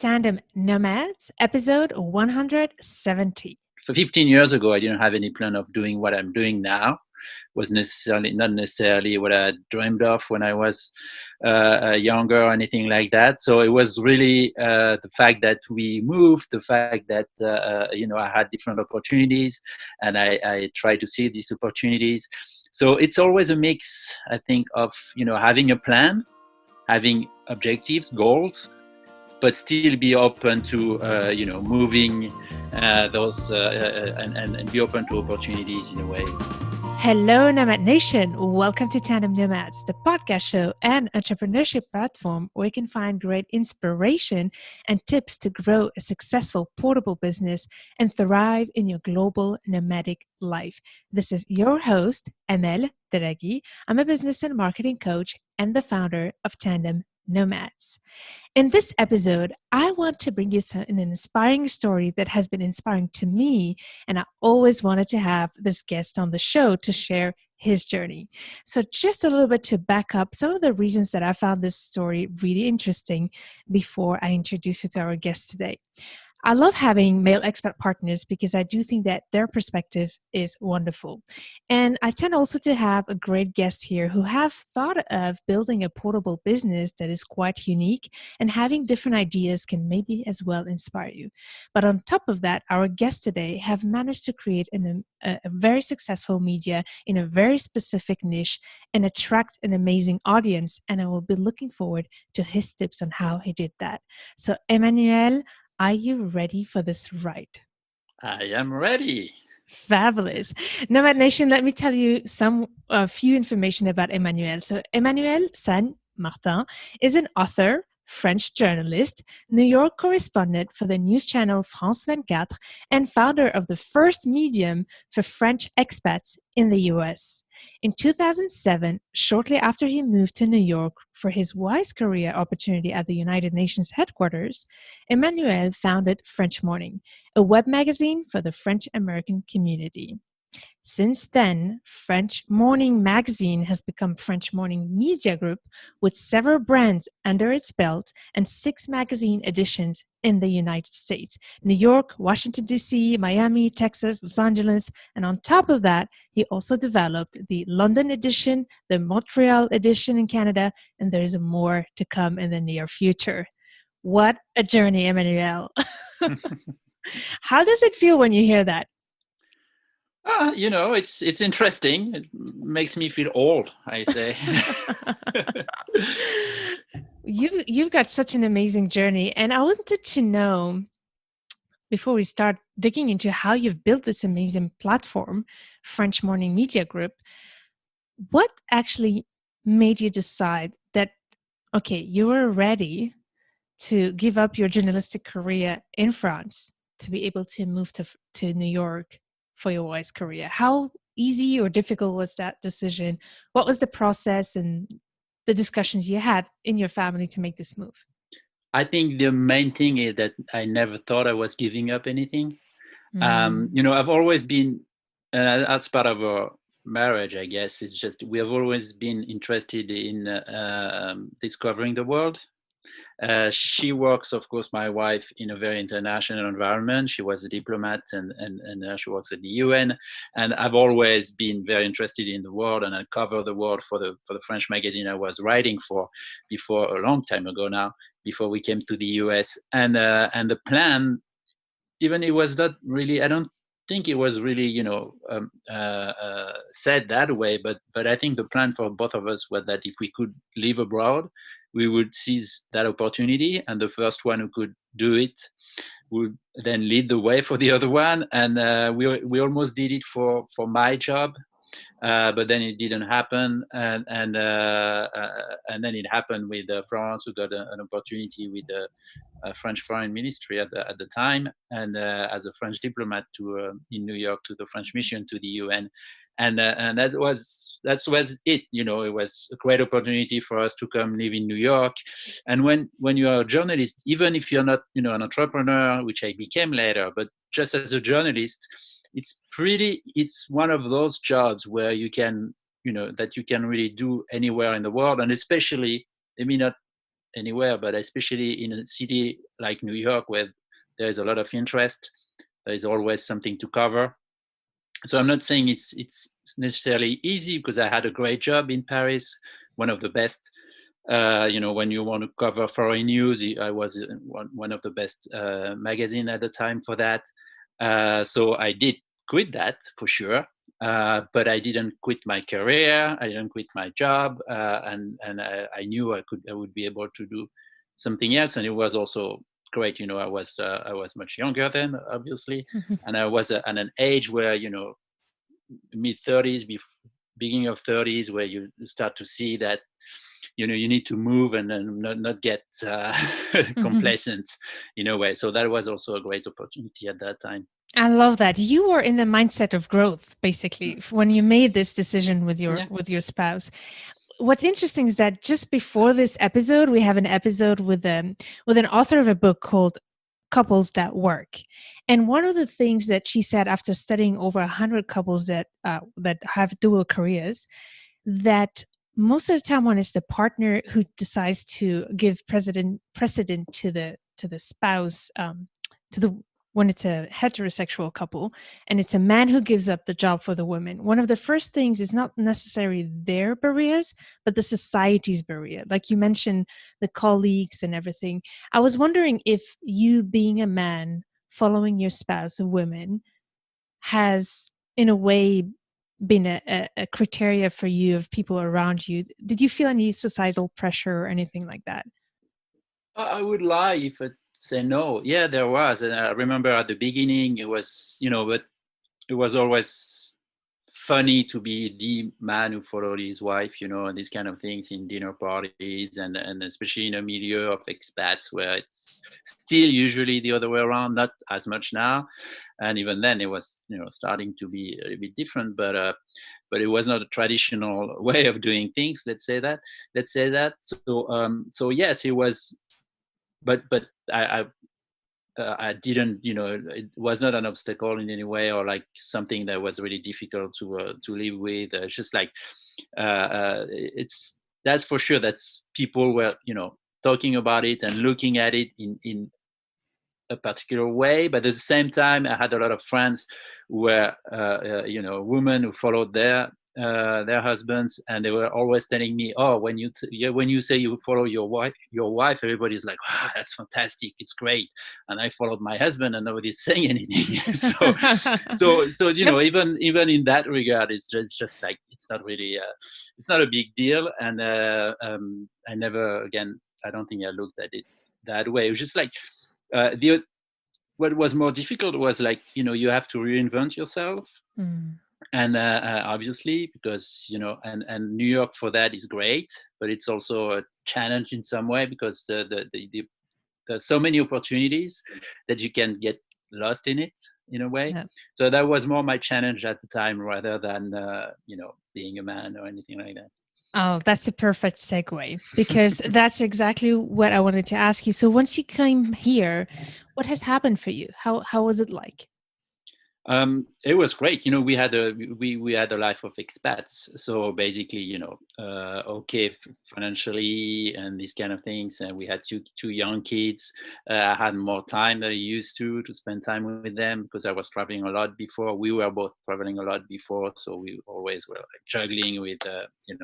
Tandem Nomads, episode 170. So 15 years ago, I didn't have any plan of doing what I'm doing now. Was not necessarily what I dreamed of when I was younger or anything like that. So it was really the fact that we moved, the fact that I had different opportunities, and I tried to see these opportunities. So it's always a mix, I think, of having a plan, having objectives, goals, but still be open to moving those and be open to opportunities in a way. Hello, Nomad Nation. Welcome to Tandem Nomads, the podcast show and entrepreneurship platform where you can find great inspiration and tips to grow a successful portable business and thrive in your global nomadic life. This is your host, Emmanuel Saint-Martin. I'm a business and marketing coach and the founder of Tandem Nomads. In this episode, I want to bring you an inspiring story that has been inspiring to me, and I always wanted to have this guest on the show to share his journey. So just a little bit to back up some of the reasons that I found this story really interesting before I introduce you to our guest today. I love having male expat partners because I do think that their perspective is wonderful. And I tend also to have a great guest here who have thought of building a portable business that is quite unique, and having different ideas can maybe as well inspire you. But on top of that, our guests today have managed to create a very successful media in a very specific niche and attract an amazing audience. And I will be looking forward to his tips on how he did that. So Emmanuel, are you ready for this ride? I am ready. Fabulous. Nomad Nation, let me tell you a few information about Emmanuel. So Emmanuel Saint-Martin is an author, French journalist, New York correspondent for the news channel France 24, and founder of the first medium for French expats in the US. In 2007, shortly after he moved to New York for his wise career opportunity at the United Nations headquarters, Emmanuel founded French Morning, a web magazine for the French American community. Since then, French Morning Magazine has become French Morning Media Group with several brands under its belt and 6 magazine editions in the United States: New York, Washington, D.C., Miami, Texas, Los Angeles. And on top of that, he also developed the London edition, the Montreal edition in Canada, and there's more to come in the near future. What a journey, Emmanuel. How does it feel when you hear that? It's interesting. It makes me feel old, I say. You've got such an amazing journey, and I wanted to know, before we start digging into how you've built this amazing platform, French Morning Media Group, what actually made you decide that, okay, you were ready to give up your journalistic career in France to be able to move to New York for your wise career? How easy or difficult was that decision? What was the process and the discussions you had in your family to make this move? I think the main thing is that I never thought I was giving up anything. I've always been, as part of our marriage, I guess, it's just we have always been interested in discovering the world. She works, of course, my wife, in a very international environment. She was a diplomat and she works at the UN. And I've always been very interested in the world, and I cover the world for the French magazine I was writing for before, a long time ago now, before we came to the US. And the plan, even it was not really, I don't think it was really, said that way, but I think the plan for both of us was that if we could live abroad, we would seize that opportunity, and the first one who could do it would then lead the way for the other one. And we almost did it for my job, but then it didn't happen. And then it happened with Florence, who got an opportunity with the French Foreign Ministry at the time, and as a French diplomat in New York to the French mission to the UN. And that was it. It was a great opportunity for us to come live in New York. And when you are a journalist, even if you're not an entrepreneur, which I became later, but just as a journalist, it's one of those jobs where you can that you can really do anywhere in the world, and especially, I mean, not anywhere, but especially in a city like New York, where there is a lot of interest, there is always something to cover. So I'm not saying it's necessarily easy, because I had a great job in Paris, one of the best. When you want to cover foreign news, I was one of the best magazine at the time for that. So I did quit that for sure, but I didn't quit my career. I didn't quit my job, and I knew I would be able to do something else. And it was also great. I was much younger then, obviously, and I was at an age where mid 30s, beginning of 30s, where you start to see that you need to move and then not get complacent in a way. So that was also a great opportunity at that time. I love that. You were in the mindset of growth, basically, when you made this decision with Yeah. your spouse. What's interesting is that just before this episode, we have an episode with an author of a book called Couples That Work. And one of the things that she said after studying over 100 couples that have dual careers, that most of the time when it's the partner who decides to give precedent to the spouse, when it's a heterosexual couple and it's a man who gives up the job for the woman, one of the first things is not necessarily their barriers, but the society's barrier. Like you mentioned, the colleagues and everything. I was wondering if you, being a man, following your spouse, a woman, has in a way been a criteria for you of people around you. Did you feel any societal pressure or anything like that? I would lie if I say no. Yeah, there was. And I remember at the beginning, it was, but it was always funny to be the man who followed his wife, and these kind of things in dinner parties, and especially in a milieu of expats where it's still usually the other way around, not as much now. And even then it was, starting to be a little bit different, but it was not a traditional way of doing things. Let's say that. So yes, it was, but I didn't, it was not an obstacle in any way, or like something that was really difficult to live with. It's just like, that's for sure. That's people were, talking about it and looking at it in a particular way. But at the same time, I had a lot of friends who were, women who followed their husbands, and they were always telling me, "Oh, when you say you follow your wife, everybody's like, wow, that's fantastic, it's great." And I followed my husband, and nobody's saying anything. so even in that regard, it's just like it's not really, it's not a big deal. And I never again, I don't think I looked at it that way. It was just like, what was more difficult was like, you have to reinvent yourself. And obviously, because and New York for that is great, but it's also a challenge in some way, because there's so many opportunities that you can get lost in it in a way. Yeah. So that was more my challenge at the time, rather than being a man or anything like that. Oh, that's a perfect segue, because that's exactly what I wanted to ask you. So once you came here, what has happened for you? How was it like? It was great. We had a life of expats. So basically, okay, financially and these kind of things. And we had two young kids. I had more time than I used to spend time with them, because I was traveling a lot before. We were both traveling a lot before, so we always were like juggling with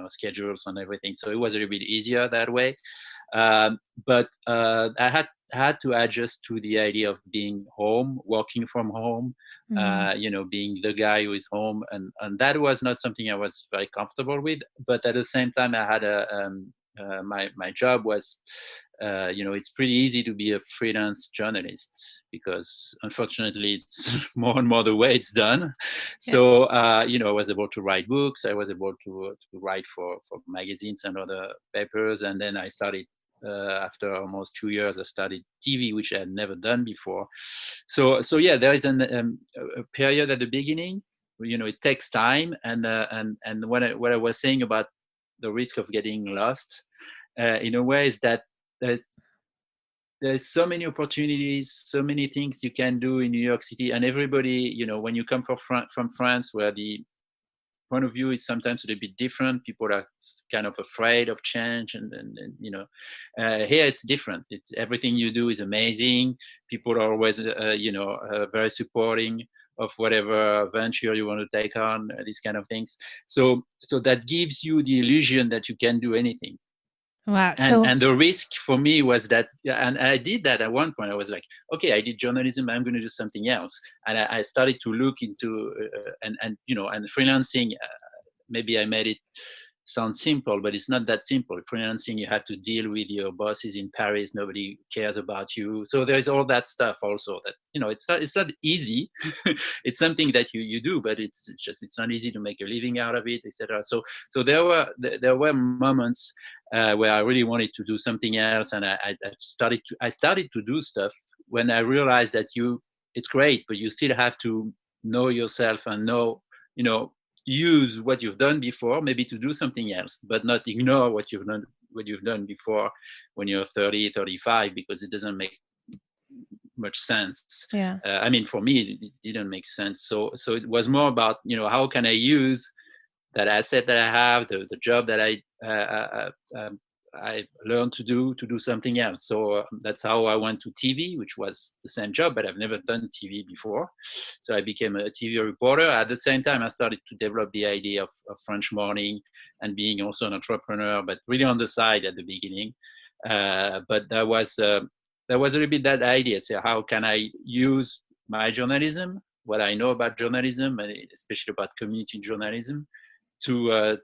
schedules and everything. So it was a little bit easier that way. But I had to adjust to the idea of being home, working from home, being the guy who is home, and that was not something I was very comfortable with. But at the same time, I had my job was, it's pretty easy to be a freelance journalist, because unfortunately it's more and more the way it's done. So I was able to write books, I was able to write for magazines and other papers, and then I started, after almost 2 years, I started TV, which I had never done before. So yeah, there is a period at the beginning where, it takes time, and what I was saying about the risk of getting lost, in a way, is that there's so many opportunities, so many things you can do in New York City, and everybody, when you come from France, where point of view is sometimes a little bit different. People are kind of afraid of change, and here it's different. It's everything you do is amazing. People are always very supporting of whatever venture you want to take on, these kind of things. So that gives you the illusion that you can do anything. Wow. And the risk for me was that, and I did that at one point. I was like, okay, I did journalism, I'm going to do something else. And I started to look into and freelancing. Maybe I made it sound simple, but it's not that simple. Freelancing, you have to deal with your bosses in Paris. Nobody cares about you. So there's all that stuff also that, it's not easy. It's something that you do, but it's not easy to make a living out of it, etc. So there were moments where I really wanted to do something else, and I started to do stuff when I realized that it's great, but you still have to know yourself and use what you've done before, maybe to do something else, but not ignore what you've done before when you're 30, 35, because it doesn't make much sense. Yeah. I mean, for me, it didn't make sense. So it was more about, how can I use that asset that I have, the job that I learned to do something else. So that's how I went to TV, which was the same job, but I've never done TV before. So I became a TV reporter. At the same time, I started to develop the idea of French Morning and being also an entrepreneur, but really on the side at the beginning. But that was a little bit that idea. So how can I use my journalism, what I know about journalism, and especially about community journalism, to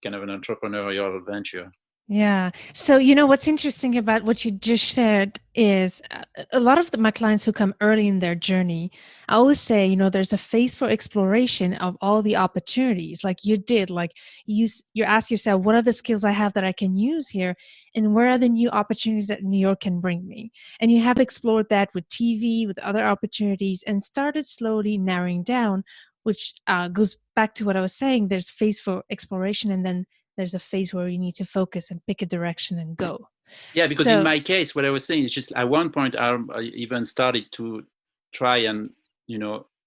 kind of an entrepreneurial venture. Yeah. So, what's interesting about what you just shared is a lot of my clients who come early in their journey, I always say, there's a phase for exploration of all the opportunities like you did. Like you ask yourself, what are the skills I have that I can use here? And where are the new opportunities that New York can bring me? And you have explored that with TV, with other opportunities, and started slowly narrowing down, which goes back to what I was saying. There's phase for exploration, and then there's a phase where you need to focus and pick a direction and go. Yeah, because in my case, what I was saying is just at one point I even started to try and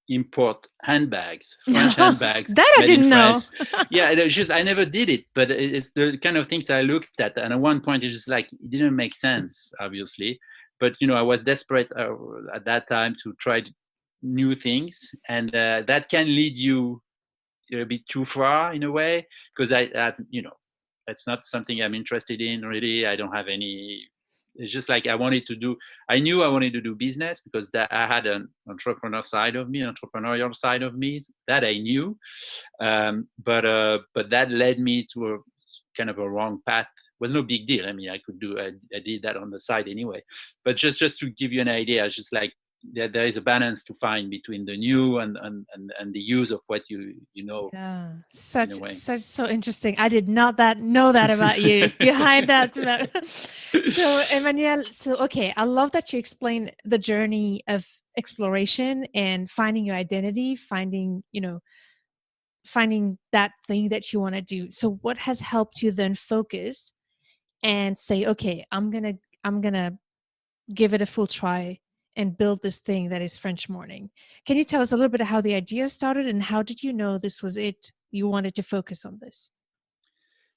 import handbags, French handbags that made I didn't in France. know. Yeah, it's just I never did it, but it's the kind of things I looked at, and at one point it's just like it didn't make sense, obviously. But I was desperate at that time to try new things, and that can lead you a bit too far in a way, because I that's not something I'm interested in really. I don't have any. It's just like I knew I wanted to do business, because that I had an entrepreneurial side of me that I knew, but that led me to a kind of a wrong path. It was no big deal. I mean, I did that on the side anyway, but just to give you an idea, it's just like there is a balance to find between the new and the use of what you know. Yeah, such so interesting. I did not know that about you behind that. So Emmanuel, okay, I love that you explained the journey of exploration and finding your identity, finding that thing that you want to do. So what has helped you then focus and say, okay, I'm gonna give it a full try and build this thing that is French Morning? Can you tell us a little bit of how the idea started, and how did you know this was it? You wanted to focus on this?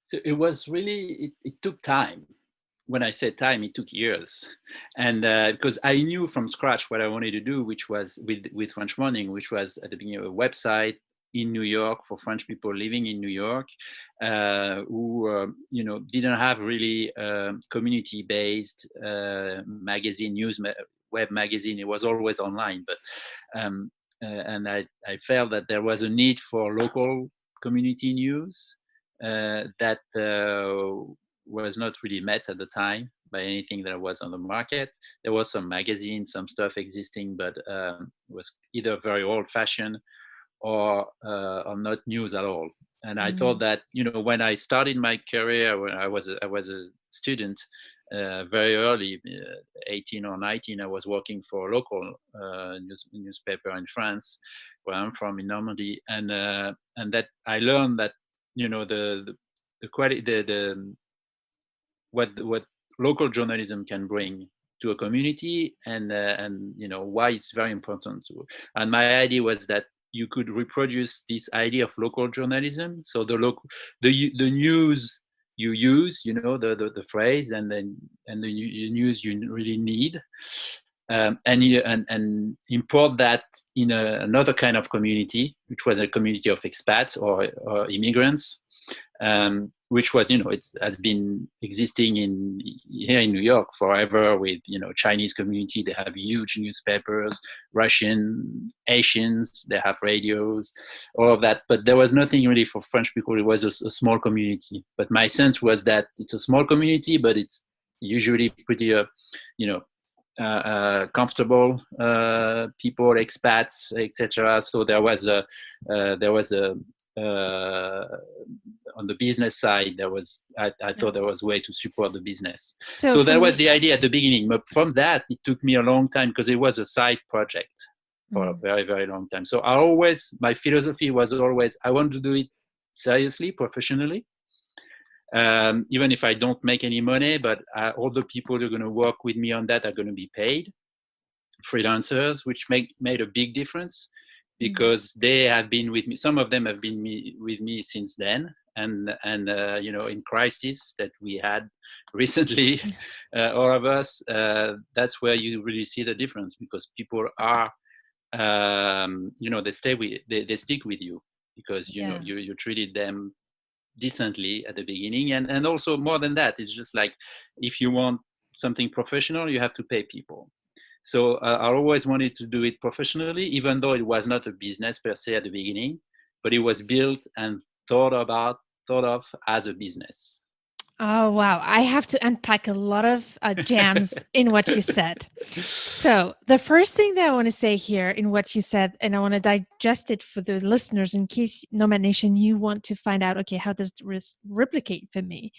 So it was really, it took time. When I said time, it took years. And because I knew from scratch what I wanted to do, which was with French Morning, which was at the beginning a website in New York for French people living in New York, who didn't have really community-based magazine, web magazine. It was always online, but and I felt that there was a need for local community news that was not really met at the time by anything that was on the market. There was some magazines, some stuff existing, but it was either very old-fashioned or not news at all. And I thought that when I started my career, when I was a student, very early, 18 or 19, I was working for a local newspaper in France, where I'm from, in Normandy, and that I learned that the quality, what local journalism can bring to a community, and why it's very important to. And my idea was that you could reproduce this idea of local journalism. So the news you use, the phrase, and the news you really need, and import that in another kind of community, which was a community of expats or immigrants, which was, it has been existing here in New York forever with, Chinese community. They have huge newspapers, Russian, Asians, they have radios, all of that. But there was nothing really for French people. It was a small community. But my sense was that it's a small community, but it's usually pretty, comfortable people, expats, etc. So there was a on the business side, I thought there was a way to support the business. So that was the idea at the beginning. But from that, it took me a long time because it was a side project for a very, very long time. So my philosophy was always, I want to do it seriously, professionally. Even if I don't make any money, but all the people who are going to work with me on that are going to be paid, freelancers, which made a big difference because they have been with me. Some of them have been with me since then. And in crisis that we had recently, all of us, that's where you really see the difference, because people are, they stick with you because, you treated them decently at the beginning. And also more than that, it's just like, if you want something professional, you have to pay people. So I always wanted to do it professionally, even though it was not a business per se at the beginning, but it was built and thought of as a business. Oh, wow. I have to unpack a lot of gems in what you said. So the first thing that I want to say here in what you said, and I want to digest it for the listeners in case, Nomad Nation, you want to find out, okay, how does this replicate for me?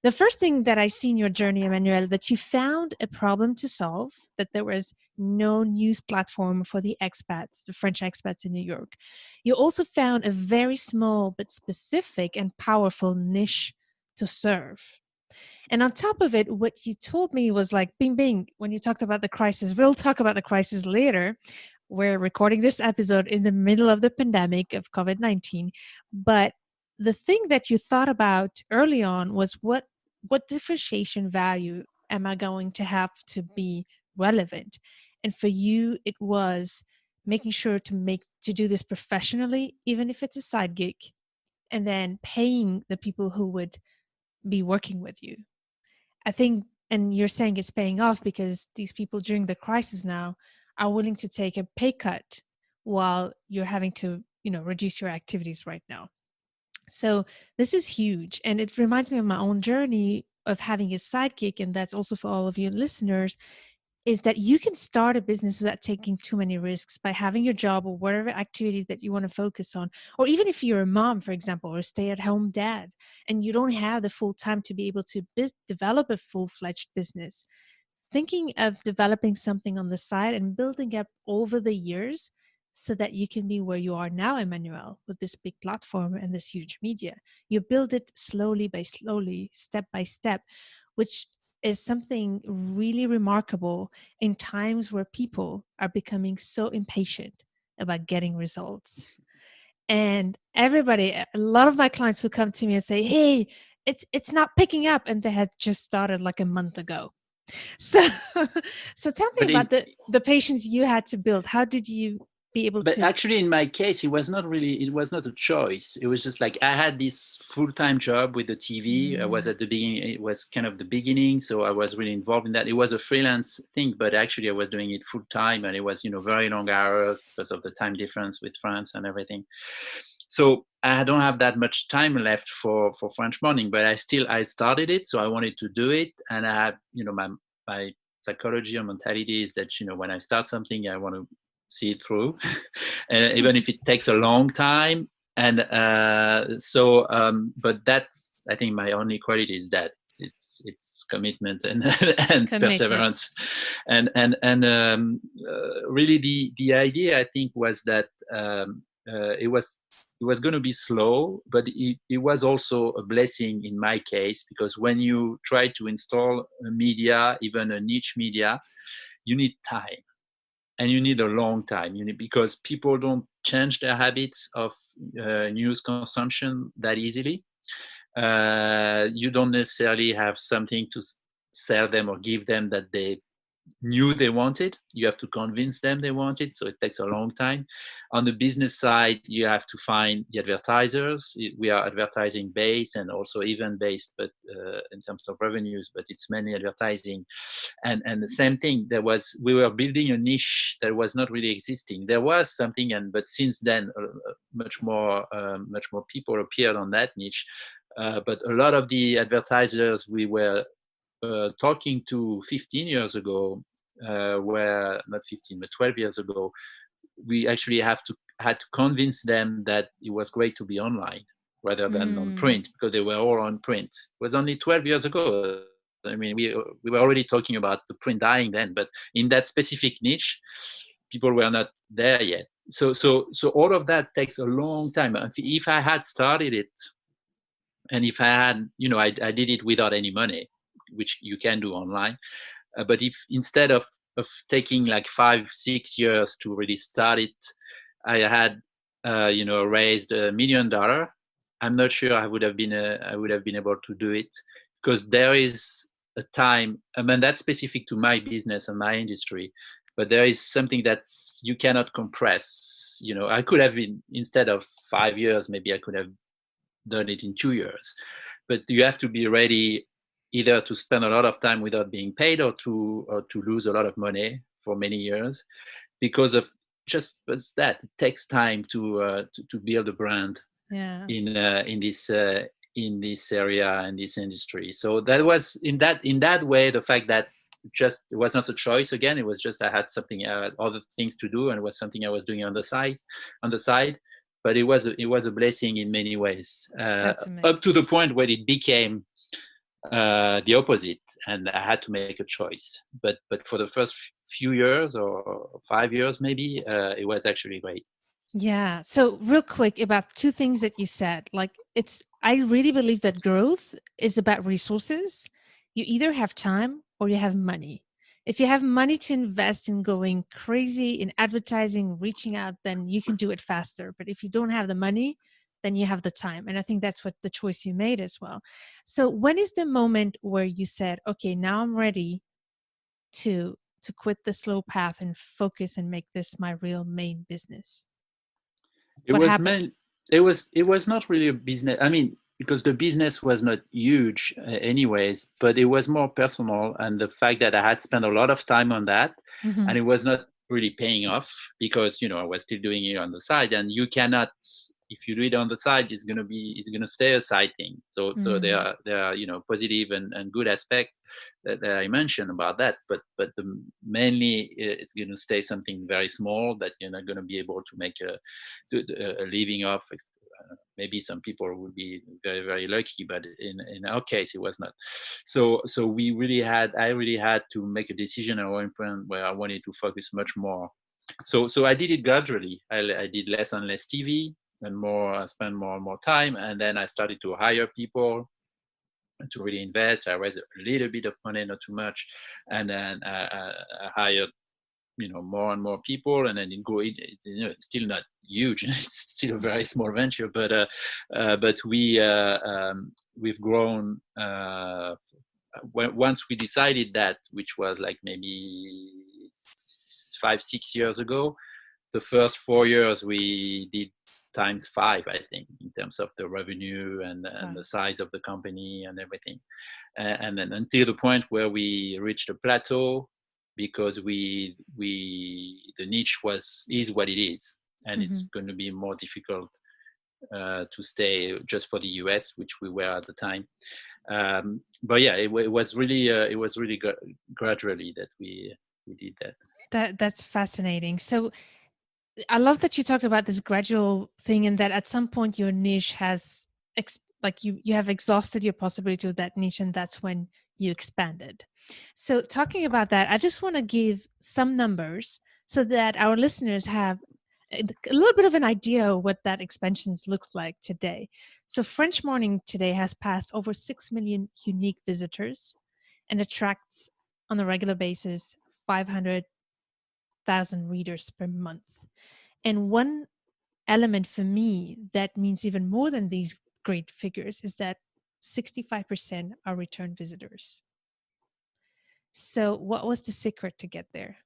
The first thing that I see in your journey, Emmanuel, that you found a problem to solve, that there was no news platform for the expats, the French expats in New York. You also found a very small but specific and powerful niche to serve. And on top of it, what you told me was like, bing, bing, when you talked about the crisis, we'll talk about the crisis later. We're recording this episode in the middle of the pandemic of COVID-19. But the thing that you thought about early on was what differentiation value am I going to have to be relevant? And for you, it was making sure to do this professionally, even if it's a side gig, and then paying the people who would be working with you. I think, and you're saying it's paying off because these people during the crisis now are willing to take a pay cut while you're having to, reduce your activities right now. So this is huge. And it reminds me of my own journey of having a sidekick. And that's also for all of you listeners, is that you can start a business without taking too many risks by having your job or whatever activity that you want to focus on. Or even if you're a mom, for example, or a stay-at-home dad, and you don't have the full time to be able to develop a full-fledged business, thinking of developing something on the side and building up over the years so that you can be where you are now, Emmanuel, with this big platform and this huge media. You build it slowly by slowly, step by step, which is something really remarkable in times where people are becoming so impatient about getting results. And everybody, a lot of my clients will come to me and say, hey, it's not picking up, and they had just started like a month ago. So so tell me about the patience you had to build. How did you be able to? But actually, in my case, it was not a choice. It was just like I had this full-time job with the TV. I was at the beginning, it was kind of the beginning. So I was really involved in that. It was a freelance thing, but actually I was doing it full-time, and it was, very long hours because of the time difference with France and everything. So I don't have that much time left for French Morning, but I started it. So I wanted to do it. And I have, my psychology and mentality is that, when I start something, I want to see it through, even if it takes a long time. And but that's, I think, my only quality is that it's commitment and perseverance. And really the idea, I think, was that it was going to be slow, but it was also a blessing in my case, because when you try to install a media, even a niche media, you need time. and you need a long time. You need, because people don't change their habits of news consumption that easily. You don't necessarily have something to sell them or give them that they knew they wanted. You have to convince them they want it, so it takes a long time. On the business side, you have to find the advertisers. We are advertising based and also event based, but in terms of revenues, but it's mainly advertising. And the same thing, we were building a niche that was not really existing. There was something, but since then much more people appeared on that niche. But a lot of the advertisers we were talking to 15 years ago, where not 15 but 12 years ago, we actually had to convince them that it was great to be online rather than on print, because they were all on print. It was only 12 years ago. I mean, we were already talking about the print dying then, but in that specific niche, people were not there yet. So all of that takes a long time. If I had started it, and if I had, I did it without any money, which you can do online. But if instead of taking like 5-6 years to really start it, I had, raised $1 million, I'm not sure I would have been able to do it, because there is a time. I mean, that's specific to my business and my industry, but there is something that's you cannot compress. I could have been, instead of 5 years, maybe I could have done it in 2 years, but you have to be ready either to spend a lot of time without being paid, or to lose a lot of money for many years, because of just that it takes time to build a brand in this area and this industry. So that was in that way, the fact that just it was not a choice again, it was just I had something other things to do, and it was something I was doing on the side. But it was a blessing in many ways, up to the point where it became the opposite, and I had to make a choice. But for the first few years, or 5 years maybe, it was actually great. Yeah. So real quick about two things that you said. Like, I really believe that growth is about resources. You either have time or you have money. If you have money to invest in going crazy in advertising, reaching out, then you can do it faster. But if you don't have the money, then you have the time. And I think that's what the choice you made as well. So when is the moment where you said, okay, now I'm ready to quit the slow path and focus and make this my real main business? What happened? It was not really a business. I mean, because the business was not huge anyways, but it was more personal, and the fact that I had spent a lot of time on that, and it was not really paying off, because I was still doing it on the side, and you cannot, if you do it on the side, it's gonna stay a side thing. So there are positive and good aspects that I mentioned about that, but mainly it's gonna stay something very small that you're not gonna be able to make a living off. Maybe some people would be very, very lucky, but in our case, it was not. So I really had to make a decision at one point where I wanted to focus much more. So I did it gradually. I did less and less TV, and I spent more and more time, and then I started to hire people to really invest. I raised a little bit of money, not too much, and then I hired more and more people, and then it's still not huge. It's still a very small venture, but we've grown. Once we decided that, which was like maybe 5-6 years ago, the first 4 years we did times 5, I think, in terms of the revenue and the size of the company and everything, and then until the point where we reached a plateau, because the niche is what it is, and it's going to be more difficult to stay just for the US, which we were at the time. But yeah, it was really gradually that we did that. That's fascinating. So I love that you talked about this gradual thing, and that at some point your niche has you have exhausted your possibility of that niche, and that's when you expanded. So talking about that, I just want to give some numbers so that our listeners have a little bit of an idea of what that expansion looks like today. So French Morning today has passed over 6 million unique visitors and attracts on a regular basis 500 100,000 readers per month. And one element for me that means even more than these great figures is that 65% are return visitors. So, what was the secret to get there?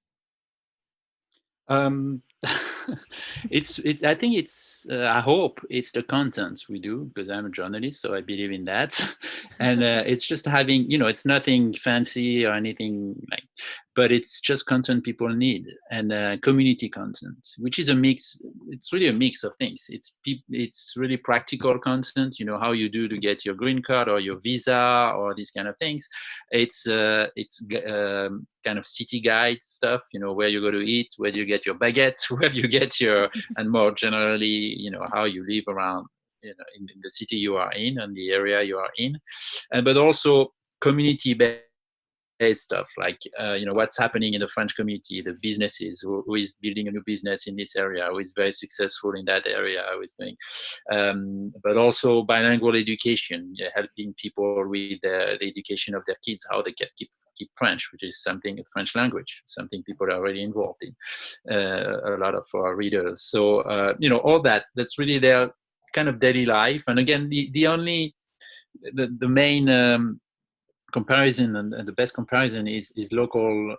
Um, it's. I think it's. I hope it's the content we do, because I'm a journalist, so I believe in that. And it's just having, it's nothing fancy or anything like, but it's just content people need, and community content, which is a mix. It's really a mix of things. It's really practical content. How you do to get your green card or your visa or these kind of things. It's kind of city guide stuff. Where you go to eat, where you get your baguette, where you get your, and more generally, how you live around, in the city you are in and the area you are in, and but also community based stuff, like what's happening in the French community, the businesses, who is building a new business in this area, who is very successful in that area, who is doing, but also bilingual education, helping people with the education of their kids, how they can keep French, which is something, French language, something people are already involved in, a lot of our readers. So all that's really their kind of daily life. And again, the main comparison, and the best comparison is local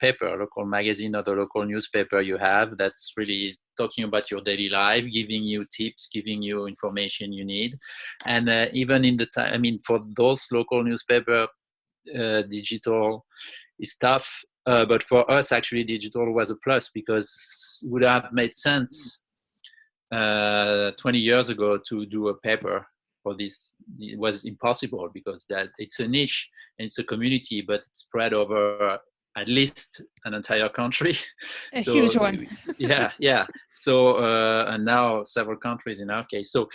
paper, local magazine, or the local newspaper you have, that's really talking about your daily life, giving you tips, giving you information you need. And even in the time, for those local newspaper, digital is tough, but for us actually digital was a plus, because it would have made sense 20 years ago to do a paper for this. It was impossible, because that it's a niche and it's a community, but it's spread over at least an entire country. A huge one. yeah. So and now several countries in our case. But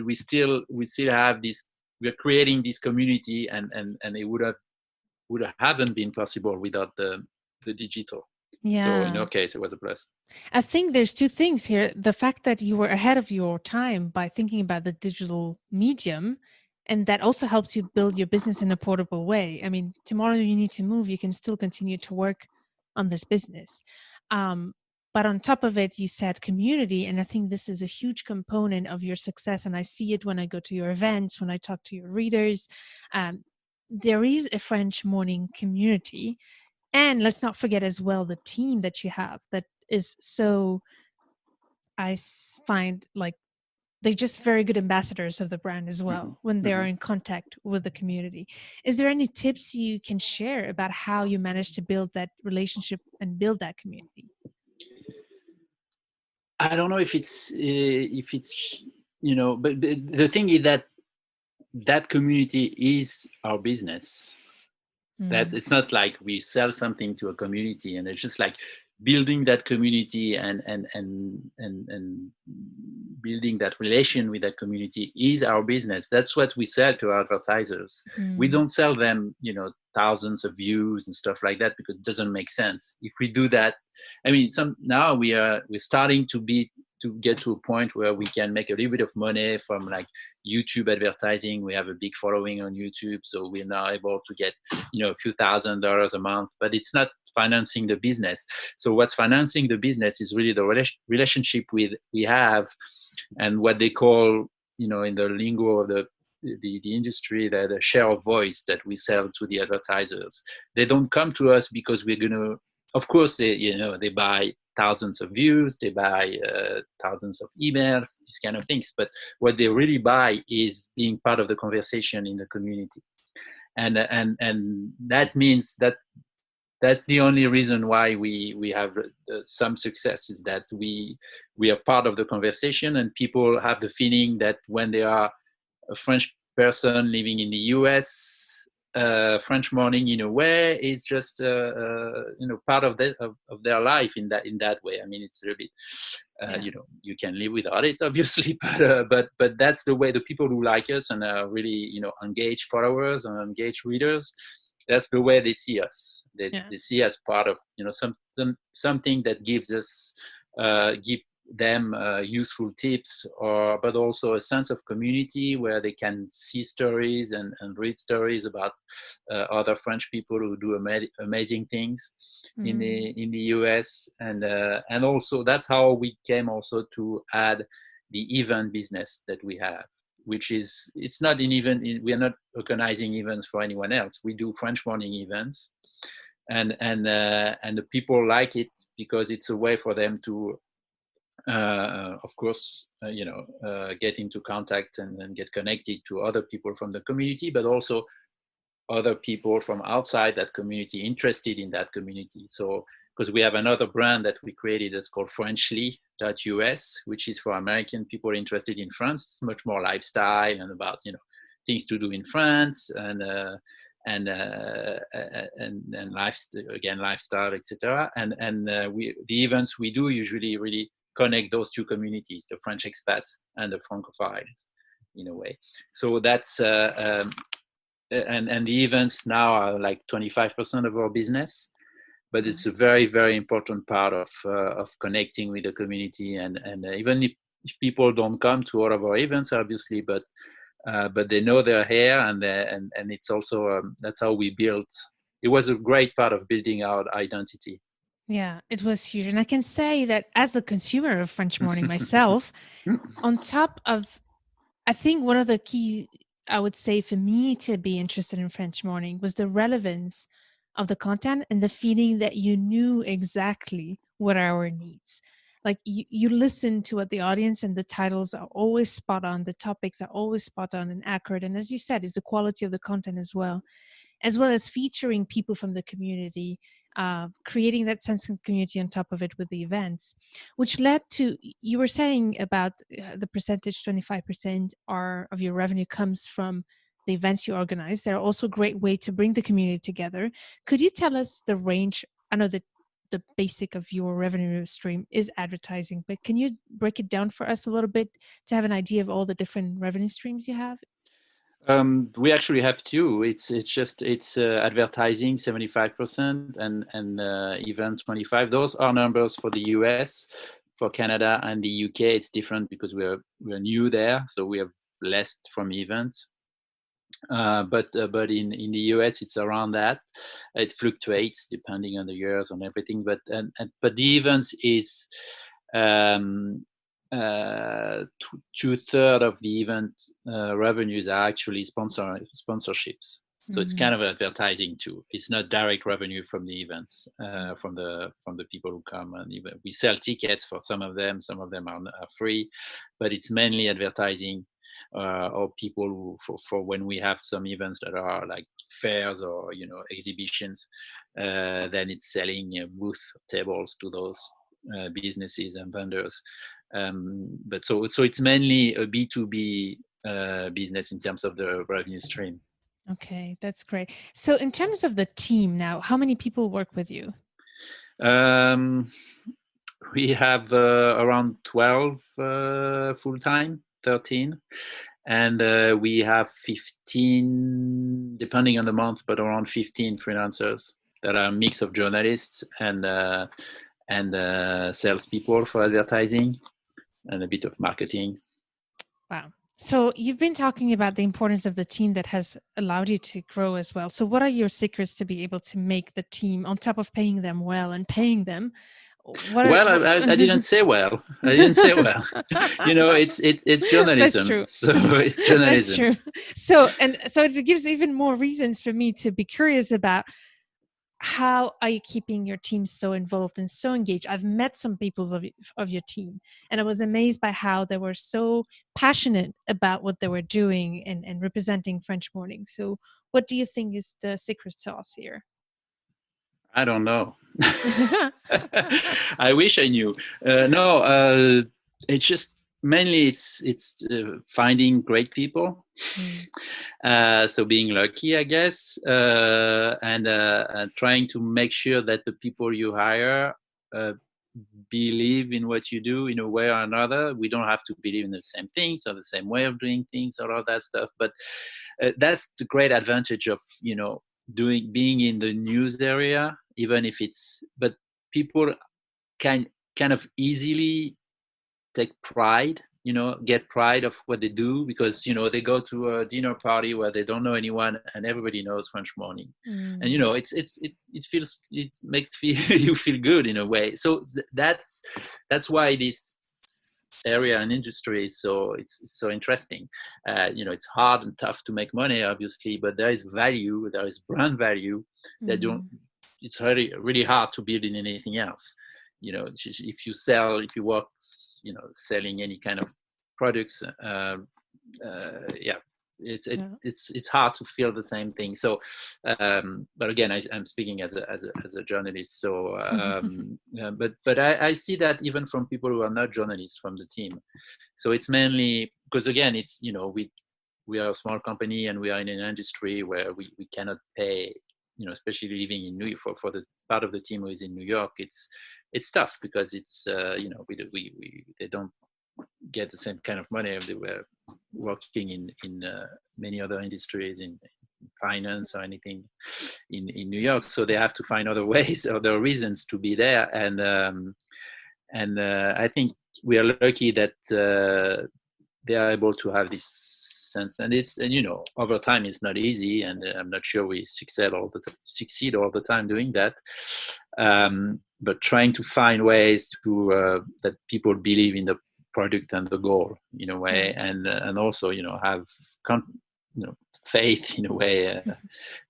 we still have this. We're creating this community, and it would haven't been possible without the digital. Yeah. So in our case, it was a plus. I think there's two things here. The fact that you were ahead of your time by thinking about the digital medium, and that also helps you build your business in a portable way. Tomorrow you need to move, you can still continue to work on this business. But on top of it, you said community. And I think this is a huge component of your success. And I see it when I go to your events, when I talk to your readers. There is a French morning community. And let's not forget as well the team that you have that is so, I find like they're just very good ambassadors of the brand as well when they're in contact with the community. Is there any tips you can share about how you managed to build that relationship and build that community? I don't know if it's but the thing is that community is our business. That it's not like we sell something to a community, and it's just like building that community and building that relation with that community is our business. That's what we sell to our advertisers. We don't sell them, thousands of views and stuff like that, because it doesn't make sense. If we do that, now we're starting to get to a point where we can make a little bit of money from like YouTube advertising. We have a big following on YouTube, so we're now able to get, a few $1,000s a month, but it's not financing the business. So what's financing the business is really the relationship we have, and what they call, in the lingo of the industry, the share of voice that we sell to the advertisers. They don't come to us because we're gonna, of course they buy thousands of views, they buy thousands of emails, these kind of things, but what they really buy is being part of the conversation in the community. And that means that's the only reason why we have some success, is that we are part of the conversation, and people have the feeling that when they are a French person living in the US, French morning in a way is just part of their life in that way. It's a little bit you can live without it, obviously, but that's the way the people who like us and are really engaged followers and engaged readers, that's the way they see us. They see us part of something that gives us them useful tips, but also a sense of community where they can see stories and read stories about other French people who do amazing things in the US, and also that's how we came also to add the event business that we have, which is, it's not an event, we are not organizing events for anyone else. We do French morning events, and the people like it because it's a way for them to of course, get into contact and get connected to other people from the community, but also other people from outside that community interested in that community. So, because we have another brand that we created that's called Frenchly.us, which is for American people interested in France. It's much more lifestyle and about, things to do in France and lifestyle, etc. The events we do usually really connect those two communities, the French expats and the Francophiles, in a way. So that's and the events now are like 25% of our business, but it's a very, very important part of connecting with the community, and even if people don't come to all of our events, obviously, but they know they're here, and it's also that's how we built. It was a great part of building our identity. Yeah, it was huge. And I can say that as a consumer of French morning myself, on top of, I think one of the key, I would say, for me to be interested in French morning was the relevance of the content and the feeling that you knew exactly what are our needs. Like you listen to what the audience, and the titles are always spot on, the topics are always spot on and accurate. And as you said, it's the quality of the content as well as featuring people from the community, creating that sense of community on top of it with the events, which led to, you were saying about the percentage, 25% of your revenue comes from the events you organize. They're also a great way to bring the community together. Could you tell us the range? I know that the basic of your revenue stream is advertising, but can you break it down for us a little bit to have an idea of all the different revenue streams you have? We actually have two. It's advertising 75% and event 25. Those are numbers for the US. For Canada and the UK, it's different because we're new there, so we have less from events. But in the US, it's around that. It fluctuates depending on the years and everything. But the events is. 2/3 of the event revenues are actually sponsorships. So it's kind of advertising too. It's not direct revenue from the events, from the people who come, and even we sell tickets for some of them. Some of them are free, but it's mainly advertising, or people who for when we have some events that are like fairs or exhibitions, then it's selling booth tables to those businesses and vendors. But so it's mainly a B2B business in terms of the revenue stream. Okay, that's great. So in terms of the team now, how many people work with you? We have around 12 full-time, 13. And we have 15, depending on the month, but around 15 freelancers that are a mix of journalists and salespeople for advertising and a bit of marketing. Wow. So you've been talking about the importance of the team that has allowed you to grow as well. So what are your secrets to be able to make the team, on top of paying them well and paying them? I didn't say well. I didn't say well. It's journalism. That's true. So it's journalism. That's true. So it gives even more reasons for me to be curious about how are you keeping your team so involved and so engaged? I've met some people of your team, and I was amazed by how they were so passionate about what they were doing and representing French morning. So what do you think is the secret sauce here? I don't know. I wish I knew. It's just mainly it's finding great people. So being lucky, I guess, and trying to make sure that the people you hire believe in what you do in a way or another. We don't have to believe in the same things or the same way of doing things or all that stuff, but that's the great advantage of being in the news area, even if but people can kind of easily take pride, get pride of what they do, because they go to a dinner party where they don't know anyone and everybody knows French morning. And it makes you feel good in a way. So that's why this area and industry is it's so interesting. It's hard and tough to make money, obviously, but there is brand value that don't it's really, really hard to build in anything else. If you work, selling any kind of products, it's hard to feel the same thing. So, but again, I'm speaking as a journalist. So, but I see that even from people who are not journalists from the team. So it's mainly because, again, it's we are a small company and we are in an industry where we cannot pay. Especially living in New York, for the part of the team who is in New York, it's tough because it's they don't get the same kind of money if they were working in many other industries in finance or anything in New York. So they have to find other ways, other reasons to be there, and I think we are lucky that they are able to have this sense, and over time it's not easy, and I'm not sure we succeed all the time doing that, but trying to find ways to that people believe in the product and the goal in a way, and also have faith in a way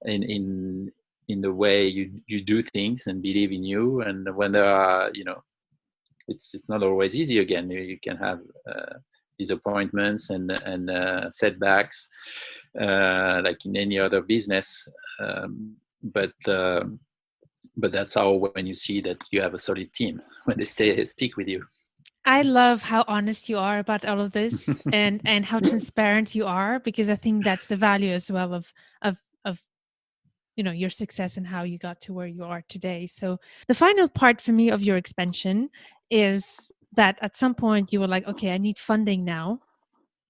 in the way you do things and believe in you. And when there are it's not always easy. Again, you can have disappointments and setbacks, like in any other business. But that's how, when you see that you have a solid team, when they stick with you. I love how honest you are about all of this, and how transparent you are, because I think that's the value as well of your success and how you got to where you are today. So the final part for me of your expansion is that at some point you were like, okay, I need funding now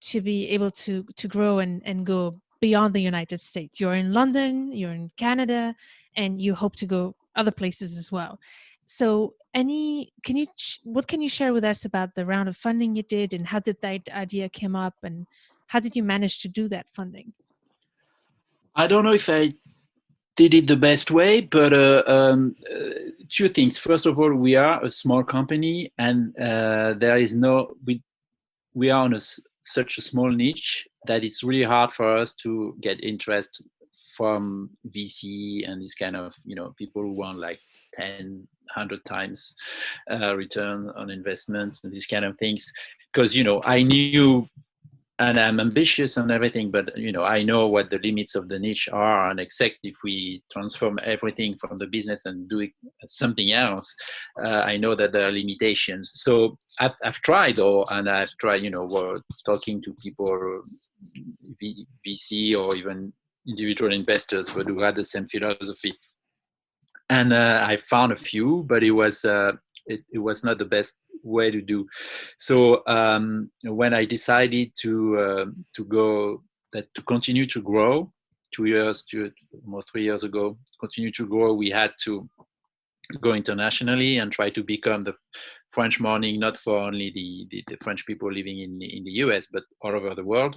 to be able to grow and go beyond the United States. You're in London, you're in Canada, and you hope to go other places as well. So what can you share with us about the round of funding you did, and how did that idea came up, and how did you manage to do that funding? I don't know if I did it the best way, but two things. First of all, we are a small company, and there is we are on such a small niche that it's really hard for us to get interest from VC and this kind of people who want like 10, 100 times return on investment and these kind of things. Because I knew, and I'm ambitious and everything, but I know what the limits of the niche are, and except if we transform everything from the business and do it something else, I know that there are limitations. So I've tried, and I've tried, talking to people, VC or even individual investors, but who had the same philosophy. And I found a few, but it was not the best way to do. So when I decided to continue to grow, 3 years ago, continue to grow, we had to go internationally and try to become the French morning, not for only the French people living in the US, but all over the world.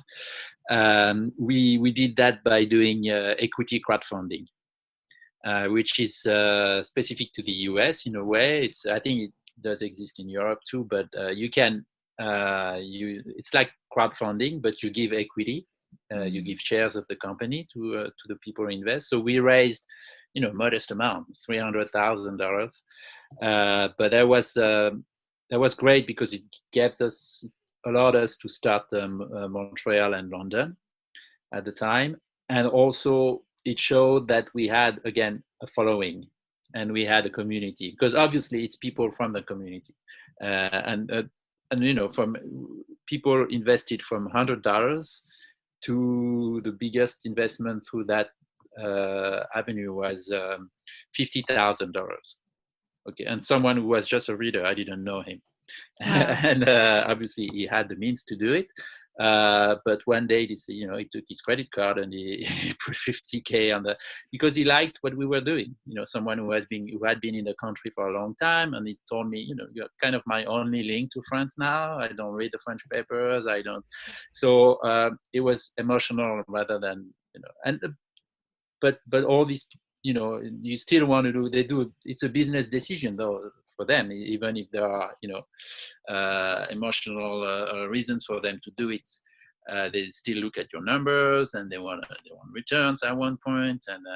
We did that by doing equity crowdfunding. Which is specific to the US in a way. I think it does exist in Europe too, but you can it's like crowdfunding, but you give equity, you give shares of the company to the people who invest. So we raised modest amount, $300,000, but that was great because it allowed us to start Montreal and London at the time, and also it showed that we had, again, a following, and we had a community, because obviously it's people from the community, and from people invested from $100 to the biggest investment through that avenue was $50,000. Okay, and someone who was just a reader, I didn't know him. Wow. And obviously he had the means to do it, But one day, he took his credit card and he put 50K on because he liked what we were doing. Someone who had been in the country for a long time, and he told me, you're kind of my only link to France now. I don't read the French papers. I don't. So it was emotional rather than, and but all these, you still want to do. It's a business decision though for them, even if there are, emotional reasons for them to do it. They still look at your numbers and they want returns at one point, and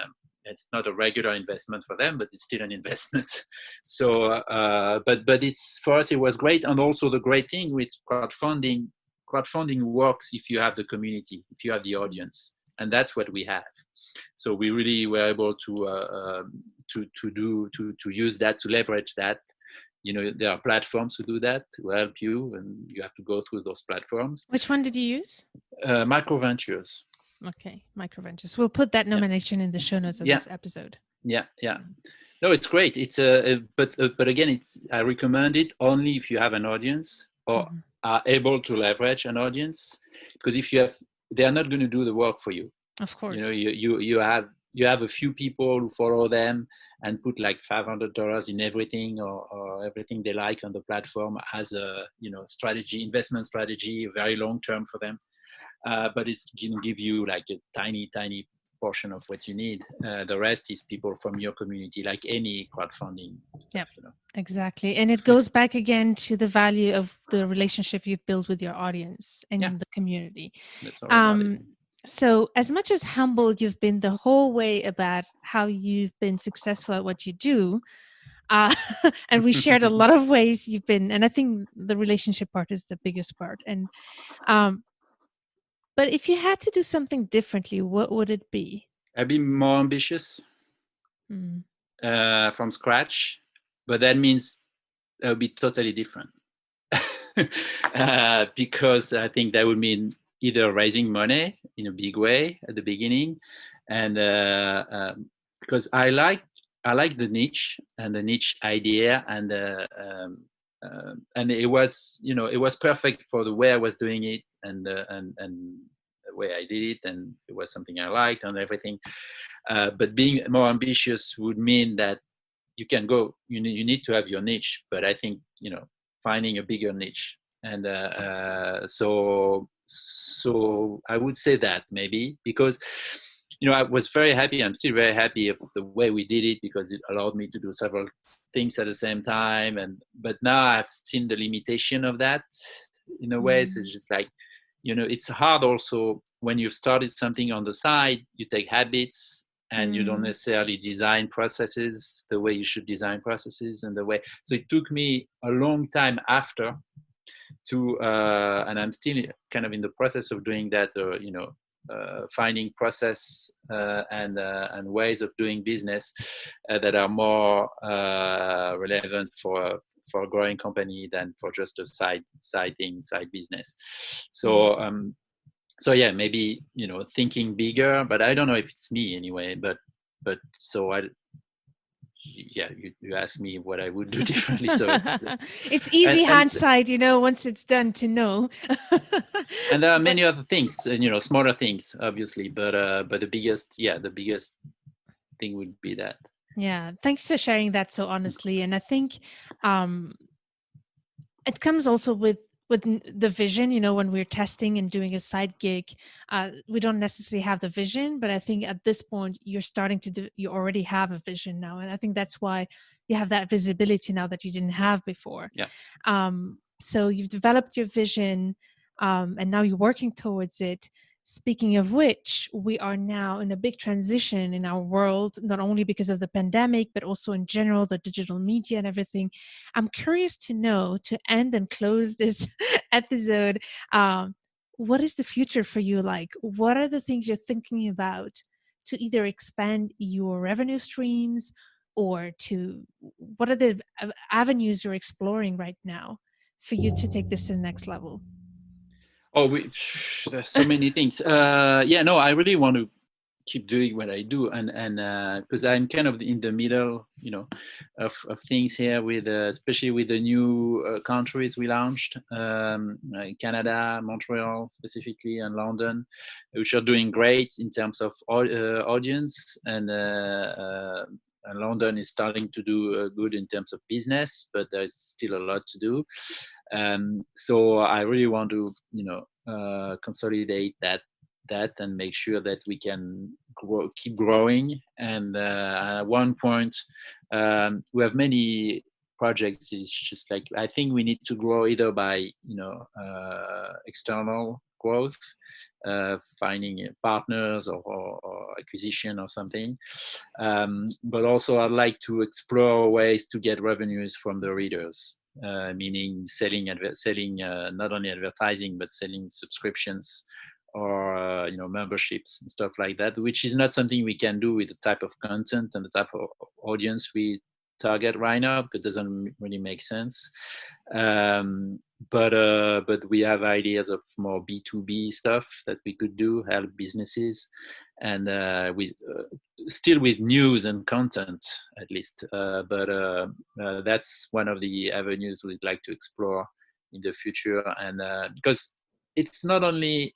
it's not a regular investment for them, but it's still an investment. So, but it's, for us, it was great. And also the great thing with crowdfunding works if you have the community, if you have the audience, and that's what we have. So we really were able to use that, to leverage that. There are platforms to do that, to help you, and you have to go through those platforms. Which one did you use? Microventures. Okay, Microventures. We'll put that nomination in the show notes of this episode. Yeah. No, it's great. It's but again, I recommend it only if you have an audience or are able to leverage an audience, because they are not going to do the work for you. Of course. You have a few people who follow them and put like $500 in everything or everything they like on the platform as a investment strategy, very long term for them. But it's going to give you like a tiny portion of what you need. The rest is people from your community, like any crowdfunding. Yeah, exactly. And it goes back again to the value of the relationship you've built with your audience and the community. That's all about it. So as much as humble you've been the whole way about how you've been successful at what you do, and we shared a lot of ways you've been, and I think the relationship part is the biggest part. And but if you had to do something differently, what would it be? I'd be more ambitious from scratch, but that means it would be totally different. Because I think that would mean either raising money in a big way at the beginning, and because I like the niche and the niche idea, and it was perfect for the way I was doing it, and the way I did it, and it was something I liked and everything. But being more ambitious would mean that you can go. You need to have your niche, but I think finding a bigger niche, and so I would say that maybe, because I was very happy. I'm still very happy of the way we did it, because it allowed me to do several things at the same time. But now I've seen the limitation of that in a way. So it's just like, it's hard also when you've started something on the side. You take habits and you don't necessarily design processes the way you should design processes, and the way. So it took me a long time after to, and I'm still kind of in the process of doing that, finding process and ways of doing business that are more relevant for a growing company than for just a side business. So yeah, maybe thinking bigger, but I don't know if it's me anyway. But so you ask me what I would do differently. So it's easy hindsight, once it's done, to know. And there are many other things, smaller things, obviously, but the biggest thing would be that. Yeah, thanks for sharing that so honestly. And I think it comes also with the vision. When we're testing and doing a side gig, we don't necessarily have the vision, but I think at this point you're starting to you already have a vision now, and I think that's why you have that visibility now that you didn't have before. So you've developed your vision, and now you're working towards it. Speaking of which, we are now in a big transition in our world, not only because of the pandemic, but also in general, the digital media and everything. I'm curious to know, to end and close this episode, what is the future for you like? What are the things you're thinking about to either expand your revenue streams, or what are the avenues you're exploring right now for you to take this to the next level? Oh, there's so many things. I really want to keep doing what I do, and because I'm kind of in the middle, of things here with especially with the new countries we launched, Canada, Montreal specifically, and London, which are doing great in terms of audience, and London is starting to do good in terms of business, but there's still a lot to do. So I really want to, consolidate that and make sure that we can keep growing. And at one point, we have many projects. It's just like, I think we need to grow either by external growth, finding partners or acquisition or something, but also I'd like to explore ways to get revenues from the readers, meaning selling not only advertising but selling subscriptions or memberships and stuff like that, which is not something we can do with the type of content and the type of audience we target right now, because it doesn't really make sense. But we have ideas of more B2B stuff that we could do, help businesses, and still with news and content at least. But that's one of the avenues we'd like to explore in the future, and because it's not only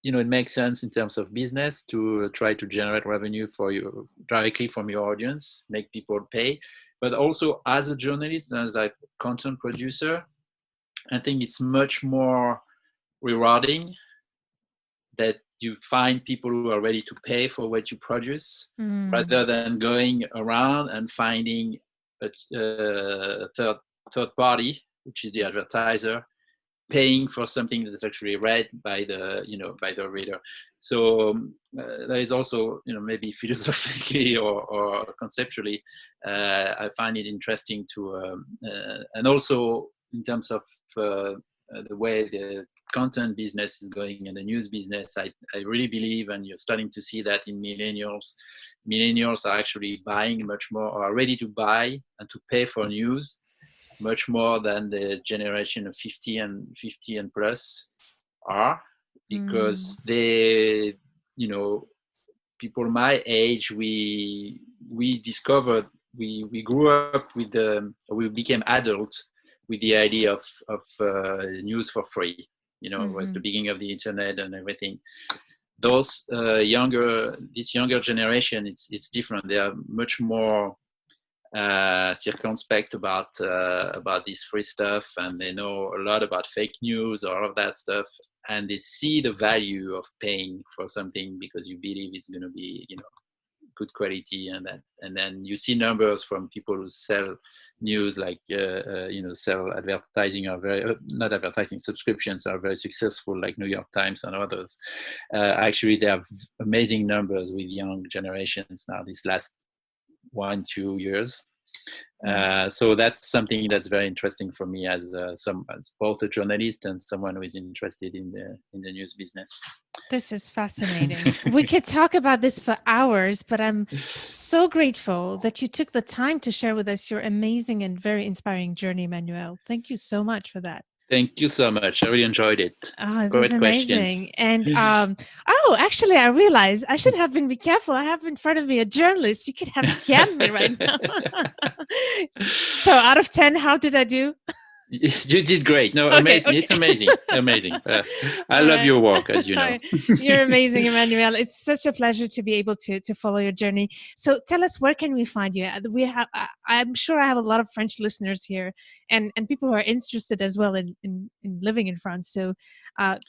it makes sense in terms of business to try to generate revenue for you directly from your audience, make people pay, but also as a journalist and as a content producer, I think it's much more rewarding that you find people who are ready to pay for what you produce, rather than going around and finding a third party, which is the advertiser, paying for something that's actually read by the reader. So there is also, maybe philosophically or conceptually, I find it interesting to, and also in terms of the way the content business is going and the news business, I really believe, and you're starting to see that in millennials. Millennials are actually buying much more, or are ready to buy and to pay for news much more than the generation of 50 and plus are, because they, people my age, we discovered, we grew up with we became adults with the idea of news for free. It was the beginning of the internet and everything. Those this younger generation, it's different. They are much more circumspect about this free stuff, and they know a lot about fake news, all of that stuff, and they see the value of paying for something because you believe it's going to be good quality, and then you see numbers from people who sell news, like sell advertising, or not advertising, subscriptions are very successful, like New York Times and others. Actually, they have amazing numbers with young generations now, these last 1-2 years. So that's something that's very interesting for me as both a journalist and someone who is interested in the news business. This is fascinating. We could talk about this for hours, but I'm so grateful that you took the time to share with us your amazing and very inspiring journey, Emmanuel. Thank you so much for that. Thank you so much. I really enjoyed it. Oh, this is amazing. And actually, I realized I should have been be careful. I have in front of me a journalist. You could have scanned me right now. So out of 10, how did I do? You did great. No, amazing. Okay. It's amazing. Amazing. I love your work, as you know. You're amazing, Emmanuel. It's such a pleasure to be able to follow your journey. So tell us, where can we find you? I'm sure I have a lot of French listeners here and people who are interested as well in living in France. So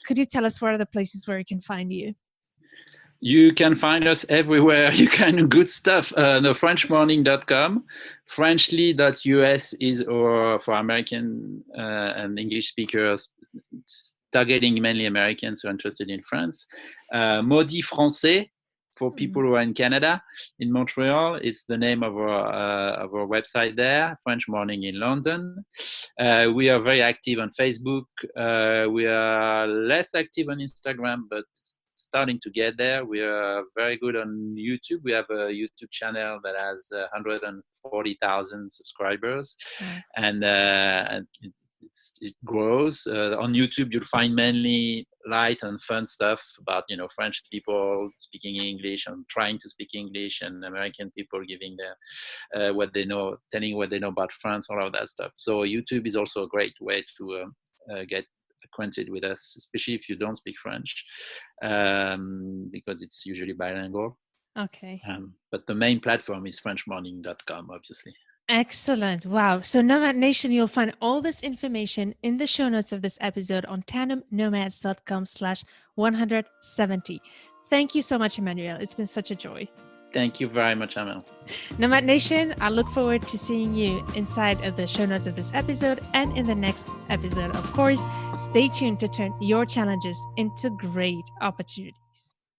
could you tell us where are the places where we can find you? You can find us everywhere. You can do good stuff. Frenchmorning.com. Frenchly.us is for American and English speakers, targeting mainly Americans who are interested in France. Maudit Français for people who are in Canada. In Montreal is the name of our website there. French Morning in London. We are very active on Facebook. We are less active on Instagram, but starting to get there. We are very good on YouTube. We have a YouTube channel that has 140,000 subscribers, and it grows. On YouTube, you'll find mainly light and fun stuff about, French people speaking English and trying to speak English, and American people giving their what they know, telling what they know about France, all of that stuff. So YouTube is also a great way to get acquainted with us, especially if you don't speak French, because it's usually bilingual. Okay. But the main platform is FrenchMorning.com, obviously. Excellent. Wow. So Nomad Nation, you'll find all this information in the show notes of this episode on tandemnomads.com/170. Thank you so much, Emmanuel. It's been such a joy. Thank you very much, Amel. Nomad Nation, I look forward to seeing you inside of the show notes of this episode and in the next episode. Of course, stay tuned to turn your challenges into great opportunities.